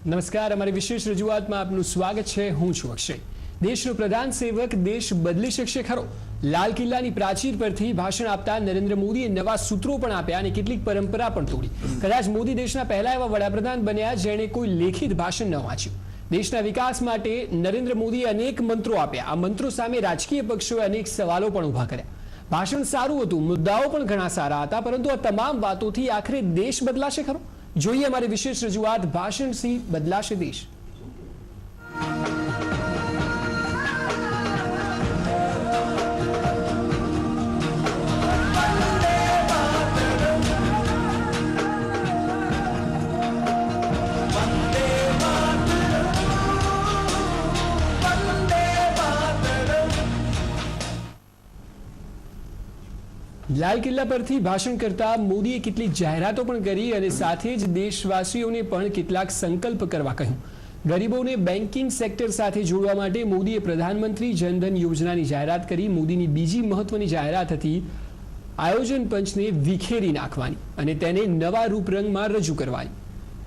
નમસ્કાર, અમારી વિશેષ રજૂઆતમાં આપનું સ્વાગત છે। હું છું અક્ષય। દેશનો પ્રધાન સેવક દેશ બદલી શકશે ખરો? લાલ કિલ્લાની પ્રાચીર પરથી ભાષણ આપતા નરેન્દ્ર મોદીએ નવા સૂત્રો પણ આપ્યા અને કેટલીક પરંપરા પણ તોડી। કદાચ મોદી દેશના પહેલા એવા વડાપ્રધાન બન્યા જેણે કોઈ લેખિત ભાષણ ન વાંચ્યું। દેશના વિકાસ માટે નરેન્દ્ર મોદીએ અનેક મંત્રો આપ્યા। આ મંત્રો સામે રાજકીય પક્ષોએ અનેક સવાલો પણ ઊભા કર્યા। ભાષણ સારું હતું, મુદ્દાઓ પણ ઘણા સારા હતા, પરંતુ આ તમામ વાતોથી આખરે દેશ બદલાશે ખરો? જોઈએ અમારી વિશેષ રજૂઆત, ભાષણથી બદલાશે દેશ। લાલ કિલ્લા પરથી ભાષણ કરતા મોદીએ કેટલીક જાહેરાતો પણ કરી અને સાથે જ દેશવાસીઓને પણ કેટલાક સંકલ્પ કરવા કહ્યું। ગરીબોને બેન્કિંગ સેક્ટર સાથે જોડવા માટે મોદીએ પ્રધાનમંત્રી જનધન યોજનાની જાહેરાત કરી। મોદીની બીજી મહત્વની જાહેરાત હતી આયોજન પંચને વિખેરી નાખવાની અને તેને નવા રૂપરંગમાં રજૂ કરવાની।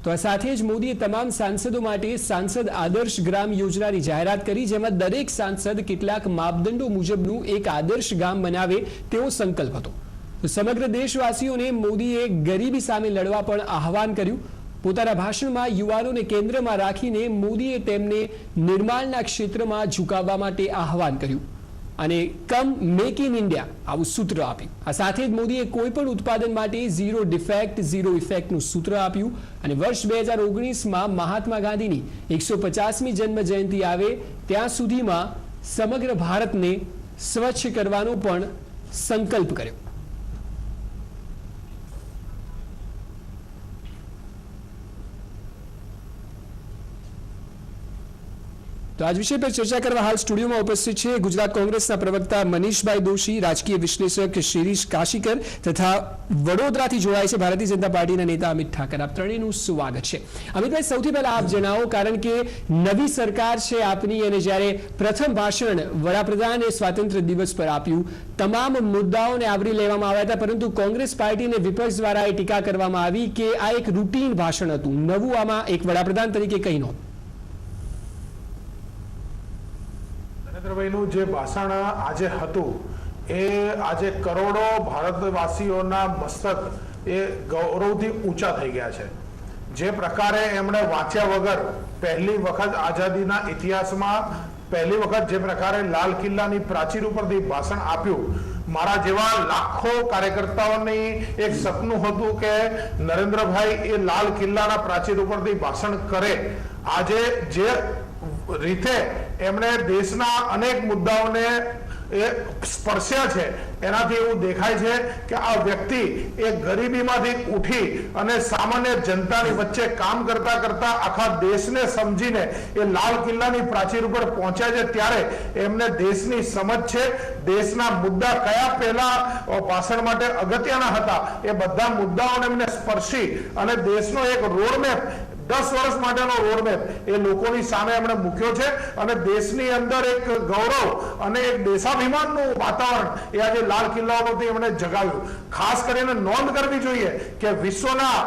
તો આ સાથે જ મોદીએ તમામ સાંસદો માટે સાંસદ આદર્શ ગ્રામ યોજનાની જાહેરાત કરી, જેમાં દરેક સાંસદ કેટલાક માપદંડો મુજબનું એક આદર્શ ગામ બનાવે તેવો સંકલ્પ હતો। સમગ્ર દેશવાસીઓને મોદીએ ગરીબી સામે લડવા પણ આહવાન કર્યું। પોતાના ભાષણમાં યુવાનોને કેન્દ્રમાં રાખીને મોદીએ તેમને નિર્માણના ક્ષેત્રમાં ઝુકાવવા માટે આહવાન કર્યું અને કમ મેક ઇન ઇન્ડિયા આવું સૂત્ર આપ્યું। આ સાથે જ મોદીએ કોઈ પણ ઉત્પાદન માટે ઝીરો ડિફેક્ટ ઝીરો ઇફેક્ટનું સૂત્ર આપ્યું અને વર્ષ 2019માં મહાત્મા ગાંધીની 150મી જન્મ જયંતિ આવે ત્યાં સુધીમાં સમગ્ર ભારતને સ્વચ્છ કરવાનો પણ સંકલ્પ કર્યો। તો આજ વિષય પર ચર્ચા કરવા હાલ સ્ટુડિયોમાં ઉપસ્થિત છે ગુજરાત કોંગ્રેસના પ્રવક્તા મનીષભાઈ દોશી, રાજકીય વિશ્લેષક શિરીષ કાશીકર તથા વડોદરાથી જોડાય છે ભારતીય જનતા પાર્ટીના નેતા અમિત ઠાકર। આપ ત્રણેયનું સ્વાગત છે। અમિતભાઈ, સૌથી પહેલા આપ જણાવો, કારણ કે નવી સરકાર છે આપની અને જ્યારે પ્રથમ ભાષણ વડાપ્રધાને સ્વાતંત્ર્ય દિવસ પર આપ્યું, તમામ મુદ્દાઓને આવરી લેવામાં આવ્યા હતા, પરંતુ કોંગ્રેસ પાર્ટી અને વિપક્ષ દ્વારા એ ટીકા કરવામાં આવી કે આ એક રૂટીન ભાષણ હતું, નવું આમાં એક વડાપ્રધાન તરીકે કંઈ નહોતું। નરેન્દ્રભાઈનું જે ભાષણ આજે હતું એ આજે કરોડો ભારતવાસીઓના મસ્તક એ ગૌરવથી ઊંચા થઈ ગયા છે। જે પ્રકારે એમણે વાંચ્યા વગર પહેલી વખત આઝાદીના ઇતિહાસમાં પહેલી વખત જે પ્રકારે લાલ કિલ્લાની પ્રાચીર ઉપરથી ભાષણ આપ્યું, મારા જેવા લાખો કાર્યકર્તાઓની એક સપનું હતું કે નરેન્દ્રભાઈ એ લાલ કિલ્લાના પ્રાચીર ઉપરથી ભાષણ કરે। આજે જે રીતે એમણે દેશના અનેક મુદ્દાઓને સ્પર્શ્યા છે, એનાથી એવું દેખાય છે કે આ વ્યક્તિ એ ગરીબીમાંથી ઉઠી અને સામાન્ય જનતાની વચ્ચે કામ કરતા કરતા આખા દેશને સમજીને એ લાલ કિલ્લાની પ્રાચીર ઉપર પહોંચ્યા છે। ત્યારે એમને દેશની સમજ છે, દેશના મુદ્દા કયા પહેલા ભાષણ માટે અગત્યના હતા એ બધા મુદ્દાઓને એમને સ્પર્શી અને દેશનો એક રોડમેપ 10 વર્ષ માટેનો રોડમેપ એ લોકોની સામે એમણે મૂક્યો છે અને દેશની અંદર એક ગૌરવ અને એક દેશાભિમાનનું વાતાવરણ એ આજે લાલ કિલ્લા પરથી એમણે જગાવ્યું। ખાસ કરીને નોંધ કરવી જોઈએ કે વિશ્વના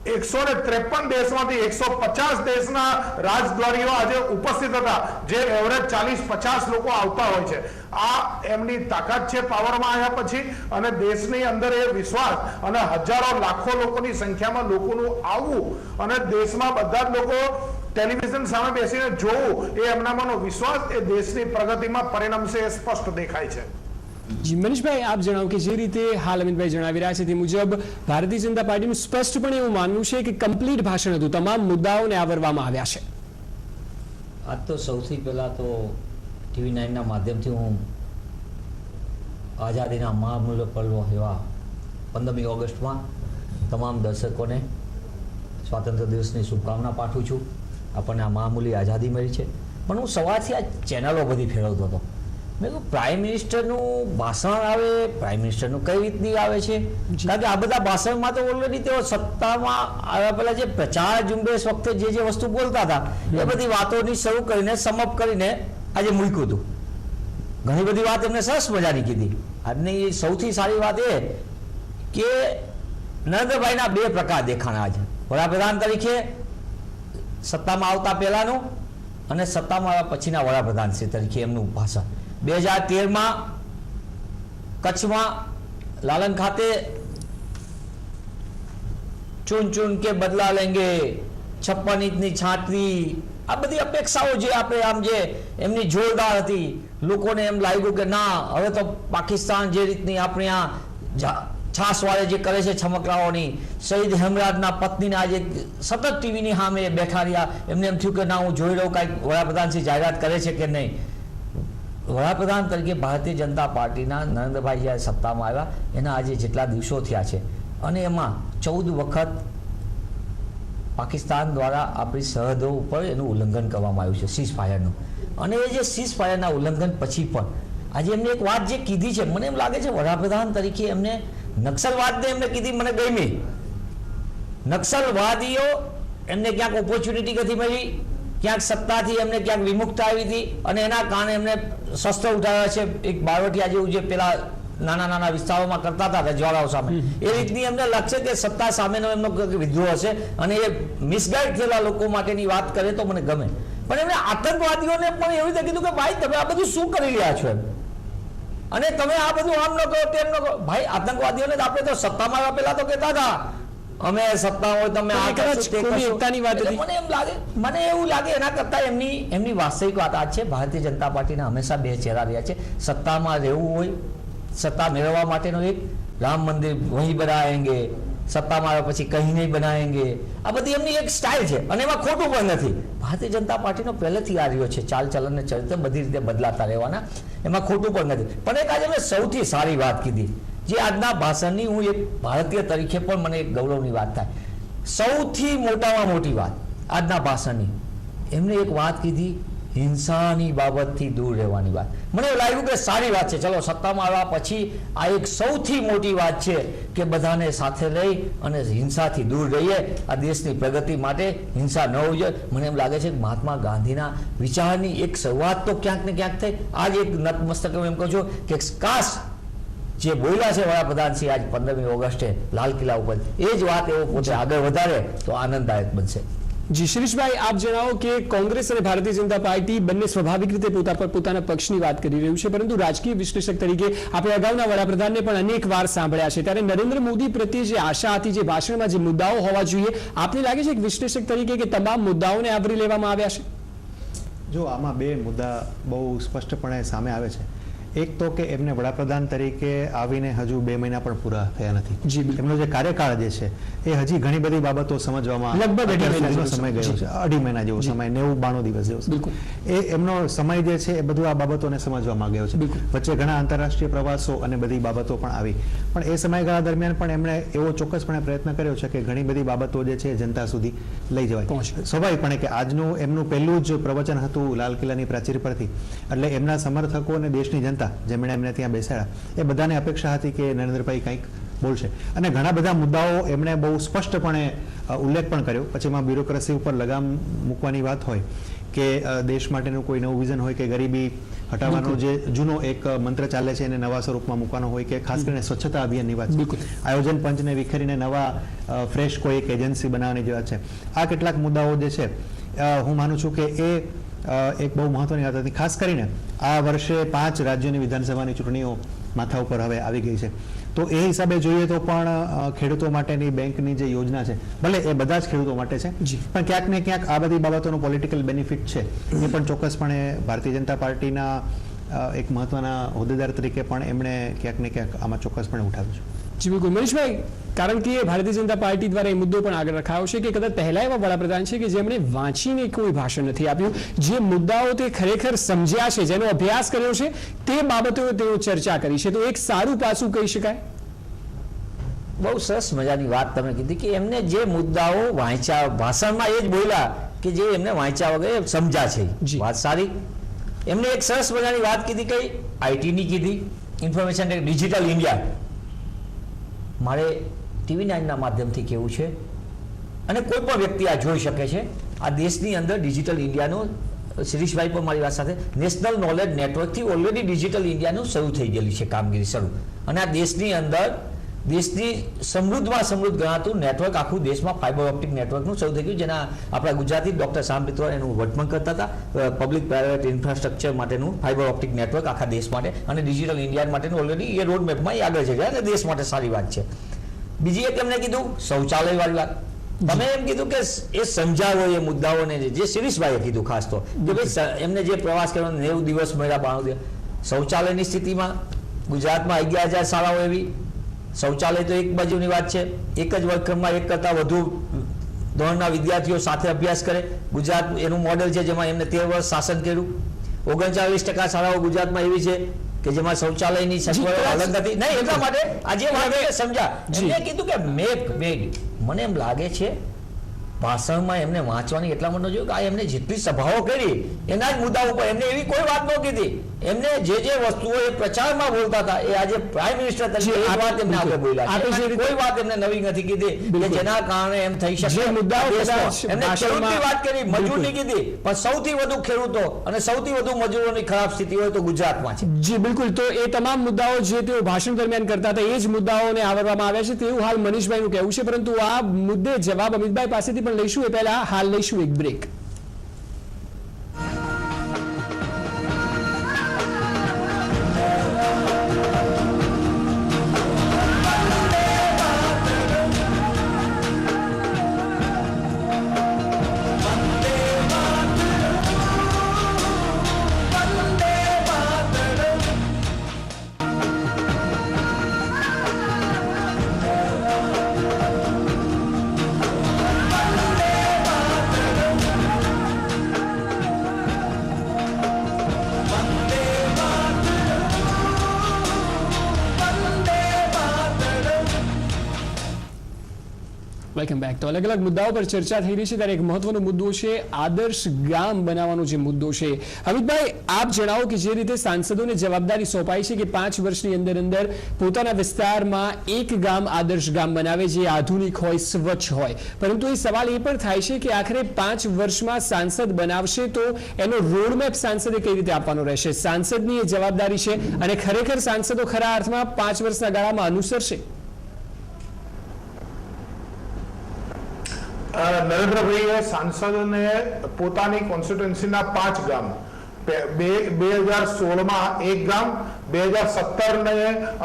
153 દેશમાંથી 150 દેશના રાજદ્વારીઓ આજે ઉપસ્થિત હતા, જે એવરેજ 40-50 લોકો આવતા હોય છે। આ એમની તાકાત છે પાવરમાં આવ્યા પછી, અને દેશની અંદર એ વિશ્વાસ અને હજારો લાખો લોકોની સંખ્યામાં લોકોનું આવવું અને દેશમાં બધા જ લોકો ટેલિવિઝન સામે બેસીને જોવું એ એમનામાંનો વિશ્વાસ એ દેશની પ્રગતિમાં પરિણમશે એ સ્પષ્ટ દેખાય છે। જી મનીષભાઈ, આપ જણાવો કે જે રીતે હાલ અમિતભાઈ જણાવી રહ્યા છે તે મુજબ ભારતીય જનતા પાર્ટીનું સ્પષ્ટપણે એવું માનવું છે કે કમ્પ્લીટ ભાષણ હતું, તમામ મુદ્દાઓને આવરવામાં આવ્યા છે। આજ તો સૌથી પહેલાં તો TV9ના માધ્યમથી હું આઝાદીના મહામૂલ્ય પર્વ એવા 15મી ઓગસ્ટમાં તમામ દર્શકોને સ્વાતંત્ર્ય દિવસની શુભકામના પાઠવું છું। આપણને આ મહામૂલ્ય આઝાદી મળી છે, પણ હું સવારથી આ ચેનલો બધી ફેરવતો હતો। મેં કહ્યું પ્રાઇમ મિનિસ્ટરનું ભાષણ આવે, પ્રાઇમ મિનિસ્ટરનું કઈ રીતની આવે છે? કારણ કે આ બધા ભાષણમાં તો ઓલરેડી તેઓ સત્તામાં આવ્યા પહેલા જે પ્રચાર ઝુંબેશ વખતે જે વસ્તુ બોલતા હતા એ બધી વાતોની શરૂ કરીને સમઅપ કરીને આજે મૂક્યું હતું। ઘણી બધી વાત એમને સરસ મજાની કીધી। આજની સૌથી સારી વાત એ કે નરેન્દ્રભાઈના બે પ્રકાર દેખાણા છે। વડાપ્રધાન તરીકે સત્તામાં આવતા પહેલાનું અને સત્તામાં આવ્યા પછીના વડાપ્રધાનશ્રી તરીકે એમનું ભાષણ 2013માં કચ્છમાં લાલન ખાતે ચૂન ચૂન કે બદલા લેંગે 56 ઇંચની છાતી, આ બધી અપેક્ષાઓ જે આપણે આમ જે એમની જોરદાર હતી, લોકોને એમ લાગ્યું કે ના હવે તો પાકિસ્તાન જે રીતની આપણે આ છાસવાળે જે કરે છે છમકરાઓની, શહીદ હેમરાજના પત્નીને આજે સતત ટીવીની સામે બેઠા રહ્યા, એમને એમ થયું કે ના હું જોઈ રહું કાંઈક વડાપ્રધાનશ્રી જાહેરાત કરે છે કે નહીં. વડાપ્રધાન તરીકે ભારતીય જનતા પાર્ટીના નરેન્દ્રભાઈ જ્યારે સત્તામાં આવ્યા એના આજે જેટલા દિવસો થયા છે અને એમાં 14 વખત પાકિસ્તાન દ્વારા આપણી સરહદો ઉપર એનું ઉલ્લંઘન કરવામાં આવ્યું છે, સીઝ ફાયરનું. અને એ જે સીઝ ફાયરના ઉલ્લંઘન પછી પણ આજે એમને એક વાત જે કીધી છે, મને એમ લાગે છે વડાપ્રધાન તરીકે એમને નક્સલવાદને એમને કીધી, મને ગમી. નક્સલવાદીઓ એમને ક્યાંક ઓપોર્ચ્યુનિટી નથી મળી, ક્યાંક સત્તાથી એમને ક્યાંક વિમુખતા આવી હતી અને એના કારણે એમને શસ્ત્ર ઉઠાવ્યા છે. એક બારવટિયા જેવું જે પેલા નાના નાના વિસ્તારોમાં કરતા હતા રજવાડાઓ સામે, એ રીતની એમને લાગશે કે સત્તા સામેનો એમનો વિદ્રોહ હશે અને એ મિસગાઈડ થયેલા લોકો માટેની વાત કરે તો મને ગમે. પણ એમણે આતંકવાદીઓને પણ એવી રીતે કીધું કે ભાઈ તમે આ બધું શું કરી રહ્યા છો એમ, અને તમે આ બધું આમ ન કરો તેમ ન કરો. ભાઈ આતંકવાદીઓને આપણે તો સત્તામાં આવ્યા પહેલા તો કહેતા હતા અમે સત્તા હોય તમે આ કરશો તે કરશો. મને એમ લાગે, મને એવું લાગે એના કરતા એમની વાસ્તવિક વાત આ છે, ભારતીય જનતા પાર્ટીના હંમેશા બે ચહેરા રહ્યા છે. સત્તામાં રહેવું હોય, સત્તા મેળવવા માટેનો એક રામ મંદિર વહી બનાવેંગે, સત્તામાં આવ્યા પછી કहीं નહીં બનાવેંગે, આ બધી એમની એક સ્ટાઇલ છે અને એમાં ખોટું પણ નથી. ભારતીય જનતા પાર્ટીનો પહેલેથી આ રહ્યો છે ચાલ ચલન ને ચરિત્ર બધી રીતે બદલાતા રહેવાના, એમાં ખોટું પણ નથી. પણ એક આજે મેં સૌથી સારી વાત કીધી જે આજના ભાષણની, હું એક ભારતીય તરીકે પણ મને એક ગૌરવની વાત થાય, સૌથી મોટામાં મોટી વાત આજના ભાષણની, એમને એક વાત કીધી હિંસાની બાબતથી દૂર રહેવાની વાત. મને એવું લાગ્યું કે સારી વાત છે. ચલો સત્તામાં આવ્યા પછી આ એક સૌથી મોટી વાત છે કે બધાને સાથે લઈ અને હિંસાથી દૂર રહીએ, આ દેશની પ્રગતિ માટે હિંસા ન હોવી જોઈએ. મને એમ લાગે છે કે મહાત્મા ગાંધીના વિચારની એક શરૂઆત તો ક્યાંક ને ક્યાંક થઈ. આજ એક નતમસ્તક એમ કહું છું કે કાશ જે બોલ્યા છે વડાપ્રધાનશ્રી આજ 15મી ઓગસ્ટે લાલ કિલ્લા ઉપર, એ જ વાત એવો પોતે આગળ વધારે તો આનંદદાયક બનશે. જી શિરીષભાઈ, આપ જણાવો કે કોંગ્રેસ અને ભારતીય જનતા પાર્ટી બંને સ્વાભાવિક રીતે પોતાના પક્ષની વાત કરી રહ્યું છે, પરંતુ રાજકીય વિશ્લેષક તરીકે આપણે અગાઉના વડાપ્રધાનને પણ અનેક વાર સાંભળ્યા છે, ત્યારે નરેન્દ્ર મોદી પ્રત્યે જે આશા હતી, જે ભાષણમાં જે મુદ્દાઓ હોવા જોઈએ, આપને લાગે છે એક વિશ્લેષક તરીકે કે તમામ મુદ્દાઓને આવરી લેવામાં આવ્યા છે? જો આમાં બે મુદ્દા બહુ સ્પષ્ટપણે સામે આવે છે. એક તો કે એમને વડાપ્રધાન તરીકે આવીને હજુ 2 મહિના પણ પૂરા થયા નથી. એમનો જે કાર્યકાળ જે છે એ હજી ઘણી બધી બાબતો સમજવામાં લગભગ સમય ગયો છે, 2.5 મહિના જેવો સમય, 90-92 દિવસ જેવો. એ એમનો સમય જે છે એ બધું આ બાબતોને સમજવામાં ગયો છે. વચ્ચે ઘણા આંતરરાષ્ટ્રીય પ્રવાસો અને બધી બાબતો પણ આવી, પણ એ સમયગાળા દરમિયાન પણ એમણે એવો ચોક્કસપણે પ્રયત્ન કર્યો છે કે ઘણી બધી બાબતો જે છે જનતા સુધી લઈ જવાય. સ્વાભાવિકપણે કે આજનું એમનું પહેલું જ પ્રવચન હતું લાલ કિલ્લાની પ્રાચીર પરથી, એટલે એમના સમર્થકો અને દેશની જનતા જેમણે એમને ત્યાં બેસાડ્યા એ બધાને અપેક્ષા હતી કે નરેન્દ્રભાઈ કંઈક બોલશે, અને ઘણા બધા મુદ્દાઓ એમણે બહુ સ્પષ્ટપણે ઉલ્લેખ પણ કર્યો. પછી એમાં બ્યુરોક્રેસી ઉપર લગામ મૂકવાની વાત હોય કે દેશ માટેનું કોઈ નવું વિઝન હોય કે ગરીબી હટાવવાનો જે જૂનો એક મંત્ર ચાલે છે એને નવા સ્વરૂપમાં મૂકવાનો હોય કે ખાસ કરીને સ્વચ્છતા અભિયાનની વાત, આયોજન પંચને વિખેરીને નવા ફ્રેશ કોઈ એક એજન્સી બનાવવાની જે વાત છે, આ કેટલાક મુદ્દાઓ જે છે હું માનું છું કે એ એક બહુ મહત્વની વાત હતી. ખાસ કરીને આ વર્ષે 5 રાજ્યોની વિધાનસભાની ચૂંટણીઓ માથા ઉપર હવે આવી ગઈ છે, તો એ હિસાબે જોઈએ તો પણ ખેડૂતો માટેની બેંકની જે યોજના છે, ભલે એ બધા જ ખેડૂતો માટે છે, પણ ક્યાંક ને ક્યાંક આ બધી બાબતોનો પોલિટિકલ બેનિફિટ છે એ પણ ચોક્કસપણે ભારતીય જનતા પાર્ટીના એક મહત્વના હોદ્દેદાર તરીકે પણ એમણે ક્યાંક ને ક્યાંક આમાં ચોક્કસપણે ઉઠાવ્યું છે. જી બિલકુલ મનીષભાઈ, કારણ કે ભારતીય જનતા પાર્ટી દ્વારા એ મુદ્દો પણ આગળ રખાયો છે કે કદાચ પહેલા એવા વડાપ્રધાન છે કે જેમણે વાંચીને કોઈ ભાષણ નથી આપ્યું, જે મુદ્દાઓ તે ખરેખર સમજ્યા છે, જેનો અભ્યાસ કર્યો છે, તે બાબતો તેઓ ચર્ચા કરી છે, તો એક સારું પાસું કહી શકાય. બહુ સરસ મજાની વાત તમે કીધી કે એમને જે મુદ્દાઓ વાંચ્યા, ભાષણમાં એ જ બોલ્યા કે જે એમને વાંચ્યા વગર સમજ્યા છે, વાત સારી. એમને એક સરસ મજાની વાત કીધી કઈ આઈટીની કીધી, ઇન્ફોર્મેશન ડિજિટલ ઇન્ડિયા. મારે TV9 ના માધ્યમથી કહેવું છે અને કોઈ પણ વ્યક્તિ આ જોઈ શકે છે, આ દેશની અંદર ડિજિટલ ઇન્ડિયાનો, શિરીષભાઈ પણ મારી વાત સાથે, નેશનલ નોલેજ નેટવર્કથી ઓલરેડી ડિજિટલ ઇન્ડિયાનું શરૂ થઈ ગયેલી છે કામગીરી શરૂ, અને આ દેશની અંદર દેશની સમૃદ્ધમાં સમૃદ્ધ ગણાતું નેટવર્ક આખું દેશમાં ફાઇબર ઓપ્ટિક નેટવર્કનું શરૂ થઈ ગયું, જેના આપણા ગુજરાતી ડૉક્ટર શ્યામ પિત્રોડા એનું વર્તમાન કરતા હતા, પબ્લિક પ્રાઇવેટ ઇન્ફ્રાસ્ટ્રક્ચર માટેનું ફાઇબર ઓપ્ટિક નેટવર્ક આખા દેશ માટે અને ડિજિટલ ઇન્ડિયા માટેનું ઓલરેડી એ રોડ મેપમાં આગળ છે અને દેશ માટે સારી વાત છે. બીજી એક એમને કીધું શૌચાલયવાળી વાત. તમે એમ કીધું કે એ સમજાવો એ મુદ્દાઓને જે શિરીષભાઈએ કીધું ખાસ તો કે ભાઈ એમને જે પ્રવાસ કરવાનો 90 દિવસ મળ્યા 92 દિવસ, શૌચાલયની સ્થિતિમાં ગુજરાતમાં 11,000 શાળાઓ એવી, શૌચાલય તો એક બાજુની વાત છે, એક જ વર્ગખંડમાં એક કરતાં વધુ ધોરણના વિદ્યાર્થીઓ સાથે અભ્યાસ કરે. ગુજરાત એનું મોડેલ છે જેમાં એમને 13 વર્ષ શાસન કર્યું. 39% શાળાઓ ગુજરાતમાં એવી છે કે જેમાં શૌચાલયની સગવડો અલગ નથી. નહીં, એટલા માટે આજે વાત સમજા એમને કીધું કે મેપ મેડ. મને એમ લાગે છે ભાષણમાં એમને વાંચવાની એટલા માટે જોયું કે આ એમને જેટલી સભાઓ કરી એના જ મુદ્દા ઉપર એમને એવી કોઈ વાત ન કીધી. એમને જે વસ્તુઓ એ પ્રચારમાં બોલતા હતા એ આજે પ્રાઇમ મિનિસ્ટર તરીકે એક વાત એમને આપણે બોલ્યા છે. કોઈ વાત એમને નવી નથી કીધી કે જેના કારણે એમ થઈ શકે. એમને ખેડૂતની વાત કરી, મજૂરની કીધી, પણ સૌથી વધુ ખેડૂતો અને સૌથી વધુ મજૂરોની ખરાબ સ્થિતિ હોય તો ગુજરાતમાં છે. જી બિલકુલ. તો એ તમામ મુદ્દાઓ જે તેઓ ભાષણ દરમિયાન કરતા હતા એ જ મુદ્દાઓને આવરવામાં આવ્યા છે તેવું હાલ મનીષભાઈનું કહેવું છે. પરંતુ આ મુદ્દે જવાબ અમિતભાઈ પાસેથી પણ લઈશું. એ પહેલા હાલ લઈશું એક બ્રેક. Welcome back. તો અલગ અલગ મુદ્દાઓ પર ચર્ચા થઈ રહી છે ત્યારે એક મહત્વનો મુદ્દો છે આદર્શ ગામ બનાવવાનો જે મુદ્દો છે. અમિતભાઈ, આપ જણાવો કે જે રીતે સાંસદોને જવાબદારી સોંપાઈ છે કે 5 વર્ષની અંદર પોતાના વિસ્તારમાં એક ગામ આદર્શ ગામ બનાવે જે આધુનિક હોય, સ્વચ્છ હોય, પરંતુ એ સવાલ એ પણ થાય છે કે આખરે 5 વર્ષમાં સાંસદ બનાવશે તો એનો રોડમેપ સાંસદે કઈ રીતે આપવાનો રહેશે? સાંસદની એ જવાબદારી છે અને ખરેખર સાંસદો ખરા અર્થમાં 5 વર્ષના ગાળામાં અનુસરશે? નરેન્દ્રભાઈએ સાંસદને પોતાની કોન્સ્ટિટ્યુન્સીના 5 ગામ 2016માં 1 ગામ, 2017 ને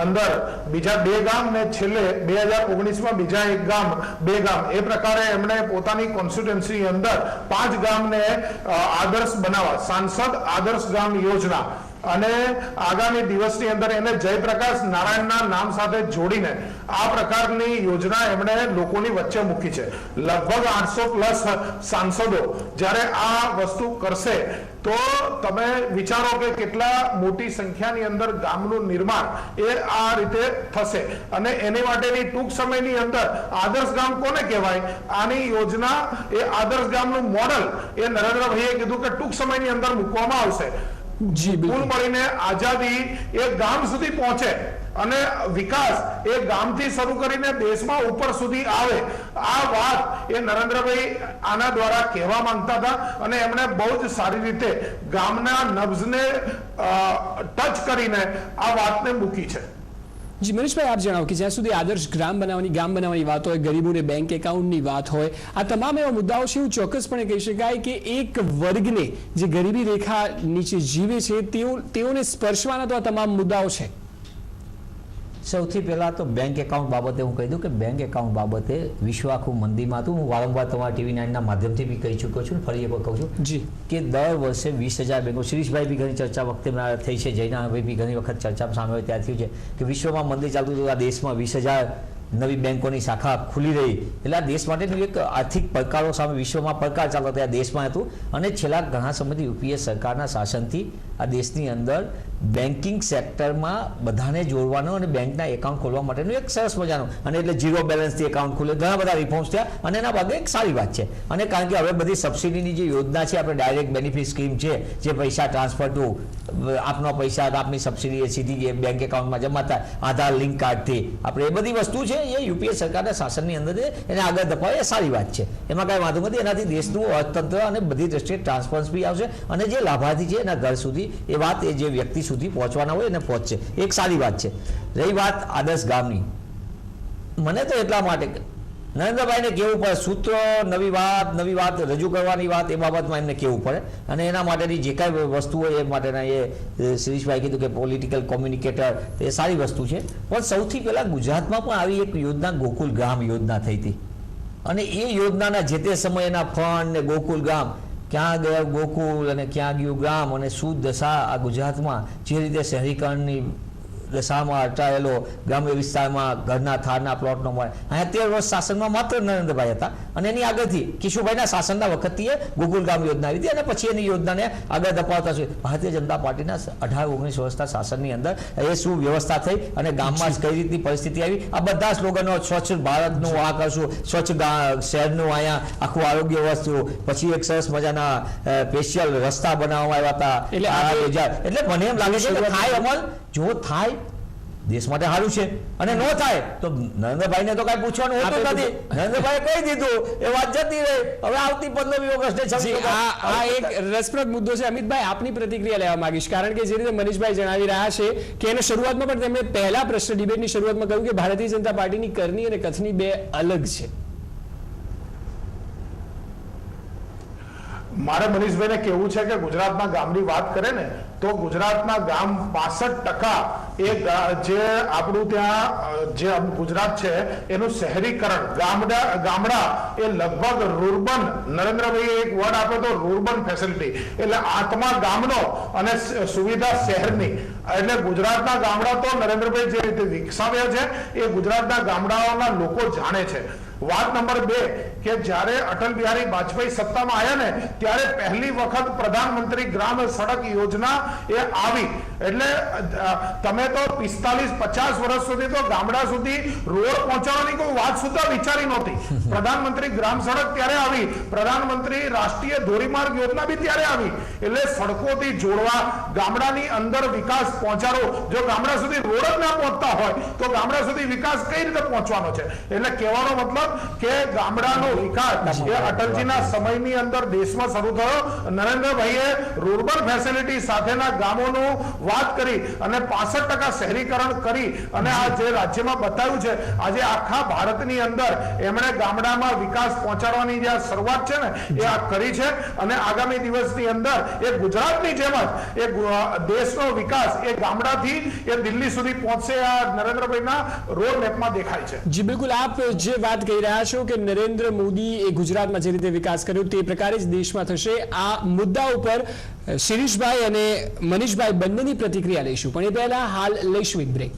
અંદર બીજા 2 ગામ ને છેલ્લે 2019માં બીજા 1 ગામ, 2 ગામ, એ પ્રકારે એમણે પોતાની કોન્સ્ટિટ્યુન્સી અંદર 5 ગામને આદર્શ બનાવવા સાંસદ આદર્શ ગામ યોજના અને આગામી દિવસની અંદર એને જયપ્રકાશ નારાયણના નામ સાથે જોડીને આ પ્રકારની યોજના એમણે લોકોની વચ્ચે મૂકી છે. લગભગ 800+ સાંસદો જ્યારે આ વસ્તુ કરશે તો તમે વિચારો કે કેટલા મોટી સંખ્યાની અંદર ગામનું નિર્માણ એ આ રીતે થશે. અને એની માટેની ટૂંક સમયની અંદર આદર્શ ગામ કોને કહેવાય, આની યોજના એ આદર્શ ગામનું મોડલ એ નરેન્દ્રભાઈએ કીધું કે ટૂંક સમયની અંદર મૂકવામાં આવશે. કુલ મળીને આઝાદી એ ગામ સુધી પહોંચે અને વિકાસ એ ગામથી શરૂ કરીને દેશમાં ઉપર સુધી આવે. આ વાત એ નરેન્દ્રભાઈ આના દ્વારા કહેવા માંગતા હતા અને એમણે બહુ જ સારી રીતે ગામના નબ્ઝને ટચ કરીને આ વાતને મૂકી છે. જી મનીષભાઈ, આપ જણાવો કે જ્યાં સુધી આદર્શ ગામ બનાવવાની વાત હોય, ગરીબોને બેંક એકાઉન્ટની વાત હોય, આ તમામ એવા મુદ્દાઓ છે એવું ચોક્કસપણે કહી શકાય કે એક વર્ગને જે ગરીબી રેખા નીચે જીવે છે તેઓને સ્પર્શવાના તો આ તમામ મુદ્દાઓ છે. સૌથી પહેલાં તો બેંક એકાઉન્ટ બાબતે હું કહી દઉં કે બેંક એકાઉન્ટ બાબતે વિશ્વ આખું મંદીમાં હતું. હું વારંવાર તમારા TV9ના માધ્યમથી બી કહી ચૂક્યો છું, ફરી એક કહું છું જી કે દર વર્ષે 20,000 બેંકો, શિરીષભાઈ બી ઘણી ચર્ચા વખતે થઈ છે, જયનાભાઈ બી ઘણી વખત ચર્ચામાં સામે હોય ત્યાં થયું છે કે વિશ્વમાં મંદી ચાલતું હતું, આ દેશમાં 20,000 નવી બેંકોની શાખા ખુલી રહી. એટલે આ દેશ માટેનું એક આર્થિક પડકારો સામે વિશ્વમાં પડકાર ચાલતો હતો, આ દેશમાં હતું. અને છેલ્લા ઘણા સમયથી UPA સરકારના શાસનથી આ દેશની અંદર બેન્કિંગ સેક્ટરમાં બધાને જોડવાનો અને બેંકના એકાઉન્ટ ખોલવા માટેનું એક સરસ મજાનું, અને એટલે ઝીરો બેલેન્સથી એકાઉન્ટ ખુલે, ઘણા બધા રિફોર્મ્સ થયા અને એના ભાગે એક સારી વાત છે. અને કારણ કે હવે બધી સબસિડીની જે યોજના છે, આપણે ડાયરેક્ટ બેનિફિટ સ્કીમ છે, જે પૈસા ટ્રાન્સફર ટુ આપનો પૈસા આપની સબસિડી એ સીધી બેંક એકાઉન્ટમાં જમા થાય આધાર લિંક કાર્ડથી, આપણે એ બધી વસ્તુ છે એ UPA સરકારના શાસનની અંદર એને આગળ ધપાવે એ સારી વાત છે, એમાં કાંઈ વાંધો નથી. એનાથી દેશનું અર્થતંત્ર અને બધી દ્રષ્ટિએ ટ્રાન્સપરન્સી આવશે અને જે લાભાર્થી છે એના ઘર સુધી એ વાત એ જે વ્યક્તિ સુધી પહોંચવાના હોય એને પહોંચશે, એક સારી વાત છે. રહી વાત આદર્શ ગામની, મને તો એટલા માટે નરેન્દ્રભાઈને કહેવું પડે, સૂત્રો નવી વાત રજૂ કરવાની વાત એ બાબતમાં એમને કહેવું પડે, અને એના માટેની જે કાંઈ વસ્તુ હોય એ માટેના એ શિરીષભાઈ કીધું કે પોલિટિકલ કોમ્યુનિકેટર, એ સારી વસ્તુ છે. પણ સૌથી પહેલાં ગુજરાતમાં પણ આવી એક યોજના ગોકુલ ગામ યોજના થઈ હતી, અને એ યોજનાના જે તે સમયના ફંડ ને ગોકુલ ગામ, ક્યાં ગયો ગોકુલ અને ક્યાં ગયું ગામ, અને શું દશા આ ગુજરાતમાં જે રીતે શહેરીકરણની દશામાં અટાયેલો ગ્રામ્ય વિસ્તારમાં ઘરના થાળના પ્લોટનો મળે. અહીંયા 13 વર્ષ શાસનમાં માત્ર નરેન્દ્રભાઈ હતા, અને એની આગળથી કિશોરભાઈના શાસનના વખતથી એ ગોકુલ ગામ યોજના આવી હતી, અને પછી એની યોજનાને આગળ ધપાવતા છે. ભારતીય જનતા પાર્ટીના 18-19 વર્ષના શાસનની અંદર એ શું વ્યવસ્થા થઈ અને ગામમાં કઈ રીતની પરિસ્થિતિ આવી, આ બધા સ્લોગનો, સ્વચ્છ ભારતનું આ કરશું, સ્વચ્છ શહેરનું અહીંયા આખું આરોગ્ય વસ્તુ, પછી એક સરસ મજાના સ્પેશિયલ રસ્તા બનાવવામાં આવ્યા હતા. એટલે મને એમ લાગે છે કે થાય અમલ, જો થાય દેશ માટે સારું છે, અને ન થાય તો નરેન્દ્રભાઈને તો કઈ પૂછવાનું હોતું નથી. નરેન્દ્રભાઈએ કહી દીધું, એ વાત જતી રહી. હવે આવતી 15મી ઓગસ્ટે આ એક રસપ્રદ મુદ્દો છે. અમિતભાઈ, આપની પ્રતિક્રિયા લેવા માંગીશ, કારણ કે જે રીતે મનીષભાઈ જણાવી રહ્યા છે કે એને શરૂઆતમાં પણ તેમણે પહેલા પ્રશ્ન ડિબેટની શરૂઆતમાં કહ્યું કે ભારતીય જનતા પાર્ટીની કરની અને કથની બે અલગ છે. મારે મનીષભાઈને કહેવું છે કે ગુજરાતના ગામની વાત કરે ને તો ગુજરાતના ગામ 65% એ જે આપણું ત્યાં જે ગુજરાત છે એનું શહેરીકરણ, ગામડા એ લગભગ રૂરબન, નરેન્દ્રભાઈએ એક વર્ડ આપ્યો તો રૂરબન ફેસિલિટી, એટલે આત્મા ગામનો અને સુવિધા શહેરની. એટલે ગુજરાતના ગામડા તો નરેન્દ્રભાઈ જે રીતે વિકસાવ્યા છે એ ગુજરાતના ગામડાઓના લોકો જાણે છે. વાત નંબર 2 કે જ્યારે અટલ બિહારી વાજપેયી સત્તામાં આવ્યા ને ત્યારે પહેલી વખત પ્રધાનમંત્રી ગ્રામ સડક યોજના એ આવી. એટલે તમે તો 45-50 વર્ષ સુધી તો ગામડા સુધી રોડ પહોંચાડવાની કોઈ વાત સુદ્ધા વિચારી નહોતી. પ્રધાનમંત્રી ગ્રામ સડક ત્યારે આવી, પ્રધાનમંત્રી રાષ્ટ્રીય ધોરીમાર્ગ યોજના બી ત્યારે આવી. એટલે સડકોથી જોડવા, ગામડાની અંદર વિકાસ પહોંચાડો. જો ગામડા સુધી રોડ જ ના પહોંચતા હોય તો ગામડા સુધી વિકાસ કઈ રીતે પહોંચવાનો છે? એટલે કહેવાનો મતલબ કે ગામડાનો વિકાસ એ અટલજીના સમયની અંદર દેશમાં શરૂ થયો. નરેન્દ્રભાઈએ રૂરબન ફેસિલિટી સાથેના ગામોનું વાત કરી અને 65% શહેરીકરણ કરી અને આ જે રાજ્યમાં બતાવ્યું છે, આજે આખા ભારતની અંદર એમણે ગામડામાં વિકાસ પહોંચાડવાની જે શરૂઆત છે ને એ આ કરી છે. અને આગામી દિવસની અંદર એ ગુજરાતની જેમ જ એ દેશનો વિકાસ એ ગામડાથી એ દિલ્હી સુધી પહોંચશે, આ નરેન્દ્રભાઈના રોડ મેપમાં દેખાય છે. જી બિલકુલ, આપ જે વાત કહી રહ્યા છો કે નરેન્દ્ર મોદી એ ગુજરાતમાં જે રીતે વિકાસ કર્યો તે પ્રકારે જ દેશમાં થશે, આ મુદ્દા ઉપર શિરીષભાઈ અને મનીષભાઈ બંનેની પ્રતિક્રિયા લઈશું, પણ એ પહેલા હાલ લઈશું એક બ્રેક.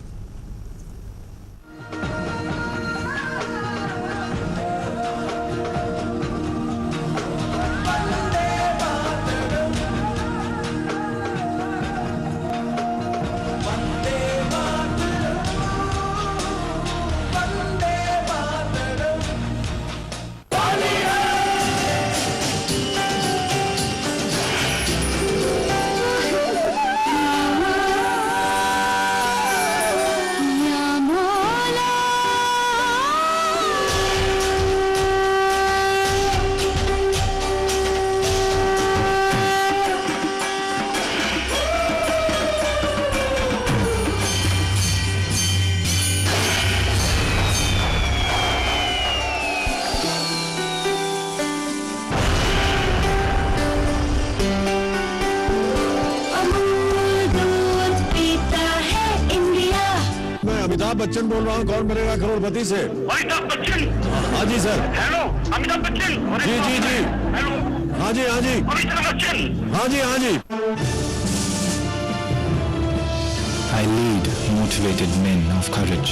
अमिताभ बच्चन बोल रहा हूँ, कौन बनेगा करोड़पति से? अमिताभ बच्चन। हाँ जी सर। हेलो, अमिताभ बच्चन। जी जी जी। हेलो, हाँ जी हाँ जी। अमिताभ बच्चन। हाँ जी हाँ जी। I lead motivated men of courage.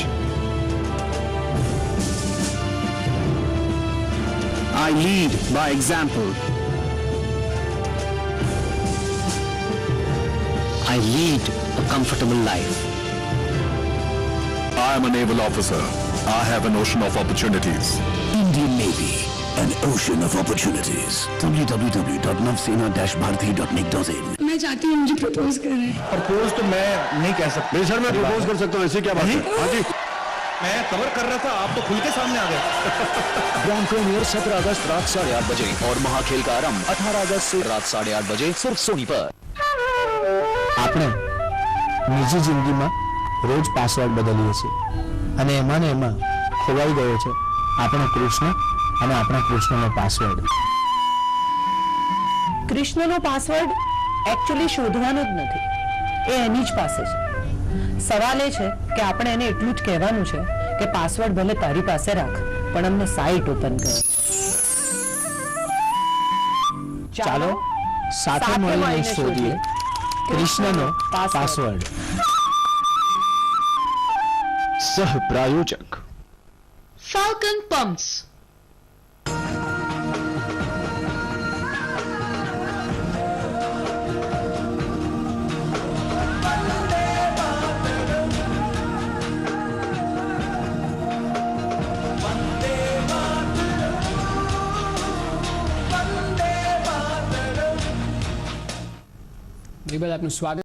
I lead by example. I lead a comfortable life. I am a naval officer. I have an ocean of opportunities. Indian Navy, an ocean of opportunities. www.navsena-bharati.nic.in मैं चाहती हूँ मुझे propose करें। Propose तो मैं नहीं कह सकता। सर मैं प्रपोज कर सकता हूँ, ऐसी क्या बात है? हाँ जी। मैं कवर कर रहा था, आप तो खुल के सामने आ गए। ग्रांड प्रीमियर 17 अगस्त रात 8:30 बजे और महाखेल का आरंभ 18 अगस्त से रात 8:30 बजे सिर्फ सोनी पर। આપણે નિજી જિંદગીમાં રોજ પાસવર્ડ બદલીએ છીએ અને એમાં ખોવાઈ ગયો છે આપણો કૃષ્ણ અને આપણા કૃષ્ણનો પાસવર્ડ. કૃષ્ણનો પાસવર્ડ એકચ્યુઅલી શોધવાનો જ નથી, એ એની જ પાસે છે. સવાલ એ છે કે આપણે એને એટલું જ કહેવાનું છે કે પાસવર્ડ ભલે તારી પાસે રાખ, પણ અમને સાઇટ ઓપન કર. ચાલો સાથે મળીને શોધીએ કૃષ્ણનો પાસવર્ડ. સહ પ્રાયોજક Falcon Pumps. આપનું સ્વાગત.